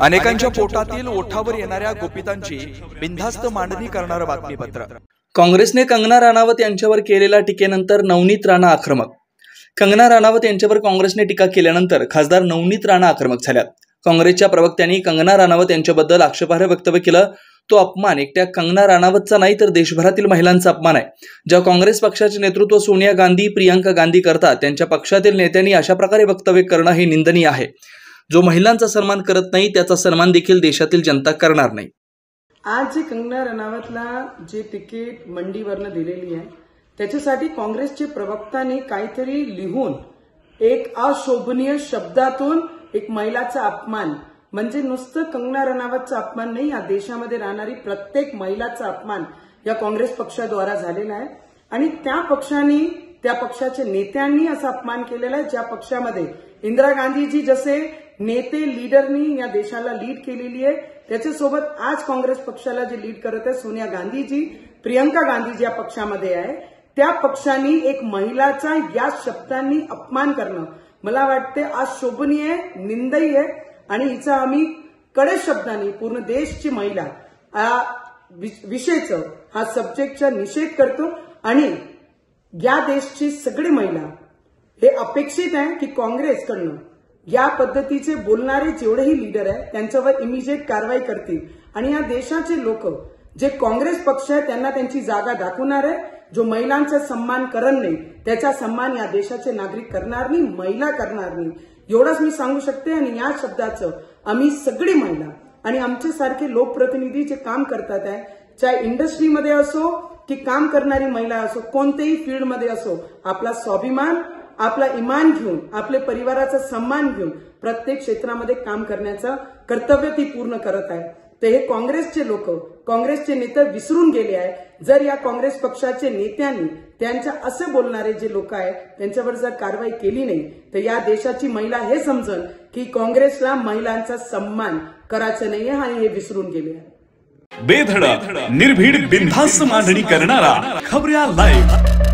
अनेकांच्या पोटातील ओठावर येणाऱ्या गोपितांची बिनधास्त मांडणी करणारं बातमीपत्र। काँग्रेसने कंगना राणावत यांच्यावर केलेल्या टीकेनंतर नवनीत राणा आक्रमक। कंगना राणावत यांच्यावर काँग्रेसने टीका केल्यानंतर खासदार नवनीत राणा आक्रमक झाल्या। काँग्रेसच्या प्रवक्त्यांनी कंगना राणावत यांच्याबद्दल आक्षेपार्ह वक्तव्य केलं। तो अपमान एकट्या कंगना राणावतचा नाही तर देशभरातील महिलांचा अपमान आहे। ज्या काँग्रेस पक्षाचे नेतृत्व सोनिया गांधी, प्रियंका गांधी करतात, त्यांच्या पक्षातील नेत्यांनी अशा प्रकारे वक्तव्य करणं हे निंदनीय आहे। जो महिलांचा सन्मान करत नाही त्याचा सन्मान देखील देशातील जनता करणार नाही। आज जे कंगना राणावतला जे तिकीट मंडीवरनं दिलेली आहे त्याच्यासाठी काँग्रेसचे प्रवक्त्यांनी काहीतरी लिहून एक अशोभनीय शब्दातून एक महिलाचा अपमान, म्हणजे नुसतं कंगना राणावतचा अपमान नाही, या देशामध्ये राहणारी प्रत्येक महिलाचा अपमान या काँग्रेस पक्षाद्वारा झालेला आहे। आणि त्या पक्षाने, त्या पक्षाच्या नेत्यांनी असा अपमान केलेला आहे ज्या पक्षामध्ये इंदिरा गांधीजी जसे नेते लीडरनी या देशाला लीड केलेली आहे, त्याच्यासोबत आज काँग्रेस पक्षाला जे लीड करत आहे सोनिया गांधीजी, प्रियंका गांधीजी या पक्षामध्ये आहे, त्या पक्षांनी एक महिलाचा या शब्दांनी अपमान करणं मला वाटते अशोभनीय, निंदनीय आहे। आणि हिचा आम्ही कडक शब्दांनी पूर्ण देशची महिला विषयचं हा सब्जेक्टचा निषेध करतो। आणि या देशची सगळी महिला हे अपेक्षित आहे की काँग्रेसकडनं या पद्धतीचे बोलणारे जेवढेही लीडर आहे त्यांच्यावर इमिजिएट कारवाई करतील। आणि या देशाचे लोक जे काँग्रेस पक्ष आहे त्यांना त्यांची जागा दाखवणार आहे। जो महिलांचा सन्मान करत नाही त्याचा सन्मान या देशाचे नागरिक करणार नाही, महिला करणार नाही, एवढंच मी सांगू शकते। आणि या शब्दाचं आम्ही सगळी महिला आणि आमच्यासारखे लोकप्रतिनिधी जे काम करतात आहे, चाहे इंडस्ट्रीमध्ये असो की काम करणारी महिला असो, कोणत्याही फील्डमध्ये असो, आपला स्वाभिमान, आपला इमान घेऊन, आपल्या परिवाराचा सन्मान घेऊन प्रत्येक क्षेत्रामध्ये काम करण्याचं कर्तव्य ती पूर्ण करत आहे। तर हे काँग्रेसचे लोक, काँग्रेसचे नेते विसरून गेले आहे। जर या काँग्रेस पक्षाचे नेत्यांनी त्यांच्या असे बोलणारे जे लोक आहेत त्यांच्यावर जर कारवाई केली नाही तर या देशाची महिला हे समजन की काँग्रेसला महिलांचा सन्मान करायचा नाहीये आणि हे विसरून गेले आहे। बेधडक निर्भीड बिनधास्त मांडणी करणारा खबऱ्या लाईव्ह।